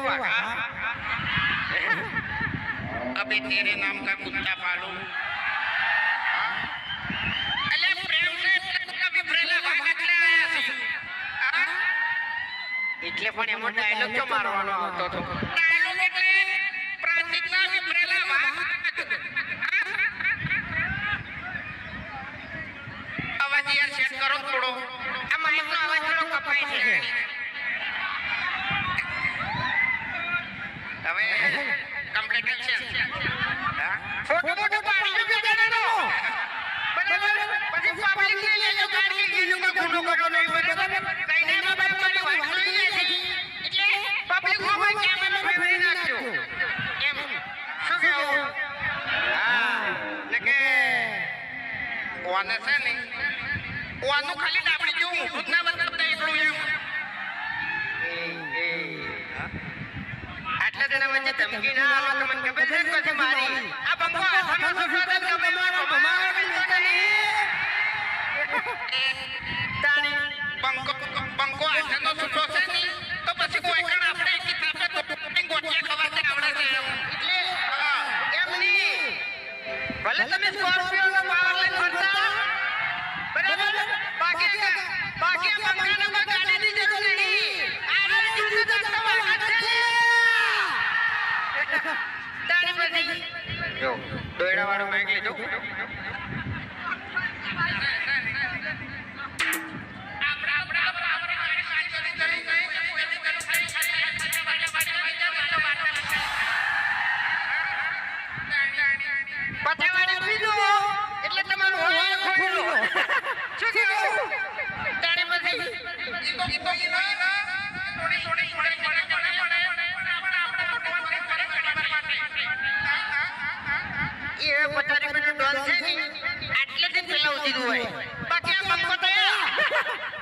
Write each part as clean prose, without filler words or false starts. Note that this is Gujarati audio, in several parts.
वागा अबे तेरे नाम का कुत्ता पालू अले प्रेम से कुत्ता विभरेला भागतले आया છે એટલે પણ એમો ડાયલોગ તો મારવાનો આવતો તો ડાયલોગ એટલે પ્રાંતિકના વિભરેલા ભાગ અવાજ યાર સેટ કરો થોડો આ માઈકનો અવાજ થોડો કપાય છે હવે કમ્પ્લીટ છે હા ફોટો ફોટો પાડી દે દેનો બરાબર પછી પબ્લિક ને લેજો ગાડી ગીલું કો ગુનો કો નહીં બરાબર કઈ ને બાપ મારી વાત લઈ જાય એટલે પબ્લિક મોબાઈલ કેમેરા ફેરવી નાખજો એમ શું કેવું હા એટલે ઓને છે ને ઓનું ખાલી ડાબડી જેવું ભૂતના બદલતા એકલું એમ આટલા જણા વચ્ચે ધમકી ના આવે તો મને ખબર છે પછી મારી આ બંકો હાથમાં સુસવા દે તો બમાવા તાણી બંકો હાથનો સુસો છે ને તો પછી કોઈ કણ આપણે એક થાપે તો ગોટિયા ખવાતે આવડે છે એટલે એમ નહીં ભલે તમે સ્કોર્પિયો નો પાવર લઈને ફરતા બરાબર બાકી બંકાનો કોઈ ગાડીની જરૂર નહીં આ જુદું તો તમારા છે તારી પછી જો દોયડા વાળો માઈક લેજો પથાવાડી બીજો એટલે તમારું હોય ખોઈલો શું કેવું તારી પછી ઈતો થોડી ये पचारी में डॉल છે ને આટલેથી પેલા ઉધી દુ હોય બાકી આ બંકો તો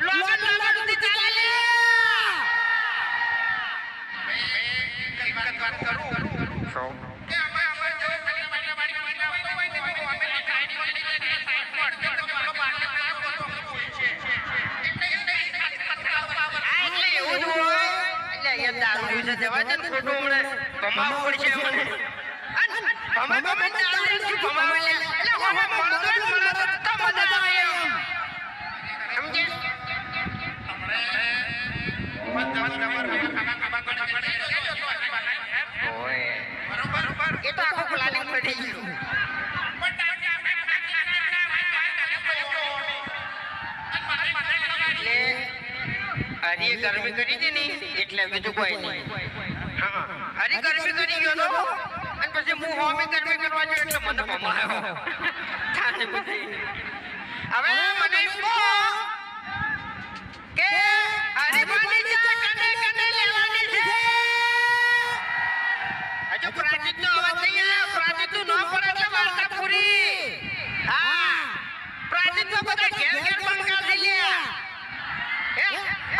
લોગન સુધી ચાલે લે કઈ વાત કરું છો કે અમે જો ખાલી બાડી હોય તો અમે સાઈડ પર સાઈડ પર પેલો બાટલે હોય છે એટલે એવું જ હોય એટલે અહીંયા દારૂ છે જવા દે ખોટું હમણે કમાવ પડશે મને અમે ચાલે છે કમાવે એટલે હું મદદ તો મદદ આવે એમ સમજે ઓય બરોબર એ તો આખો પ્લાનિંગ થઈ ગયું એટલે હરી ગરમી કરી હતી ને એટલે બીજું કોઈ નહીં હા હરી ગરમી કરી ગયો તો અને પછી હું હોમે ગરમી કરવા જો એટલે મને ભમાયો થાને પછી હવે મને કહો કે હરીમાની ચા કને લેવાની છે હજુ પ્રાચિત નો અવાજ નહીં આવ્યો પ્રાચિત નું નામ પર એટલે વાર્તા પૂરી હા પ્રાચિત નો બધા ઘેર ઘેર બંકા થઈ ગયા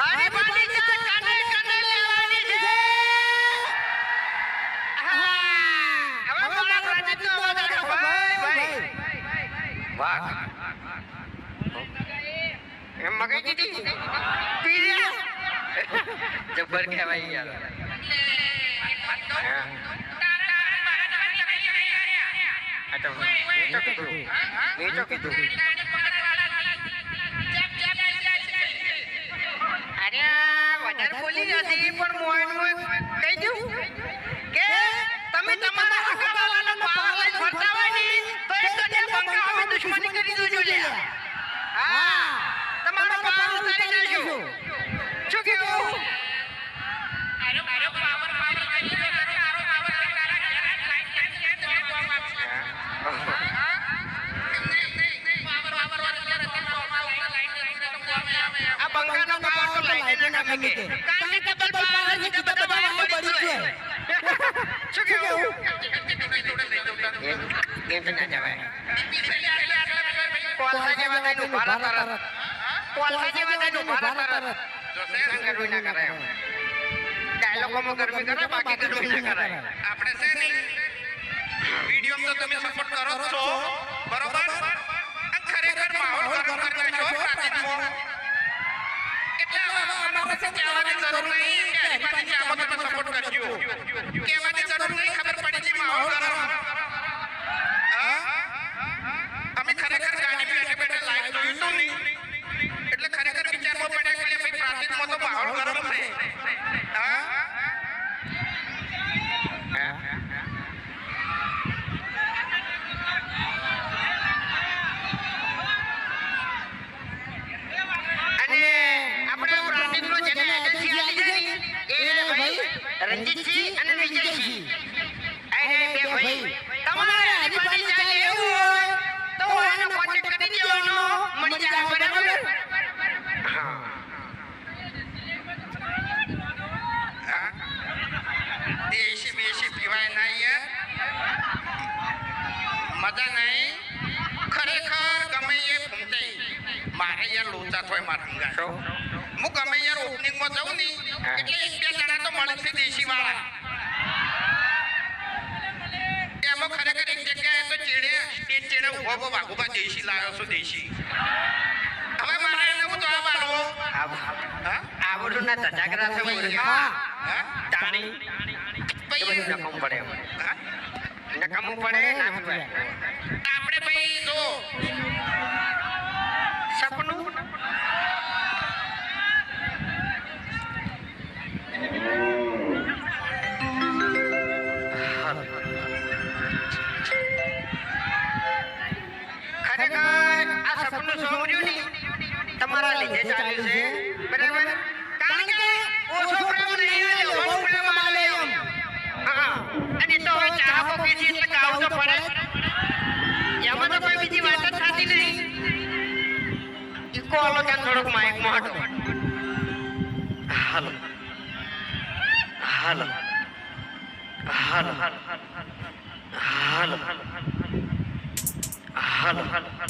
હરીમાની ચા કને લેવાની છે વાહ એમ મગાઈ દીધી પીરિયા જબર કહેવાય યાર અરે વધારે બોલી નથી પણ મોય કહી દઉં કે તમે તમારા હકાવાળાનો પાવર લઈને ફરતા હોય ને તો એક દને બંકા અમે દુશ્મની કરી દોજો લે હા તમારો પાવર ઉતારી નાખજો શું કેવું અરે પાવર કરી દો તારો પાવર તારા ઘેર લાઈટ તમે કોમ આપશે પાવર વાળા આ બંકાનો પાવર તો લાઈટ ના કામે કારણ કે ડબલ પાવર ની ડબલ પાવર પડી છે શું કેવું એમ ના જવાય કોલસા જેવા કઈનું ભારત કોલસા જેવા કઈનું ભારત જો સે ગરમી ના કરાય ડાયલોગોમાં ગરમી કરે બાકી ગરમી ના કરાય આપણે છે ને વિડિયોમાં તો તમે સપોર્ટ કરો છો બરોબર અને ખરેખર માહોલ ગરમ કરી નાખો પ્રાચિતમાં એટલે અમારે છે કહેવાની જરૂર નહીં કે હરીમાની ચામાં તમે સપોર્ટ કરજો જીતસિંહ અને વિજયસિંહ અરે બે ભાઈ તમારે હરીફાઈ ચાલે એવું હોય તો એનો કોન્ટેક્ટ કરી દેવાનો મળી જાય બરાબર હા દેશી બેશી પીવાય ના યાર મજા નહીં ખરેખર ગમે એ ફૂમતે મારે યાર લોચા થોય માર સમજાશો હું ગમે યાર ઓપનિંગમાં જાઉં ને એટલે એક બે જણા તો મળે છે દેશી વાળા એમાં ખરેખર એક જગ્યાએ તો ચેડે સ્ટેજ ચેડે ઉભો વાઘુબા દેશી લાવ્યો છું દેશી હવે મારે નવું જવાબ આલો આવડું ના તજાગરા છે હા તાણી ભાઈ નકમ પડે નકમ પડે ના પડે આપણે ભાઈ જો સપનું ખરેખર આ સપનું સોમર્યું ને તમારા લીધે ચાલ્યું છે બરાબર કારણ કે ઓછો પ્રેમ નહીં આલ્યો બહુ પ્રેમ આલે એમ હા અને તો હવે ચાહકો કે છે એટલે ગાવું તો પડે એમાં તો કોઈ બીજી વાત જ થતી નહીં ઈકો આલો ત્યાં થોડોક માઇક માં હટો હાલો હાલો હાલો હાલો હાલો હાલો હાલો હાલો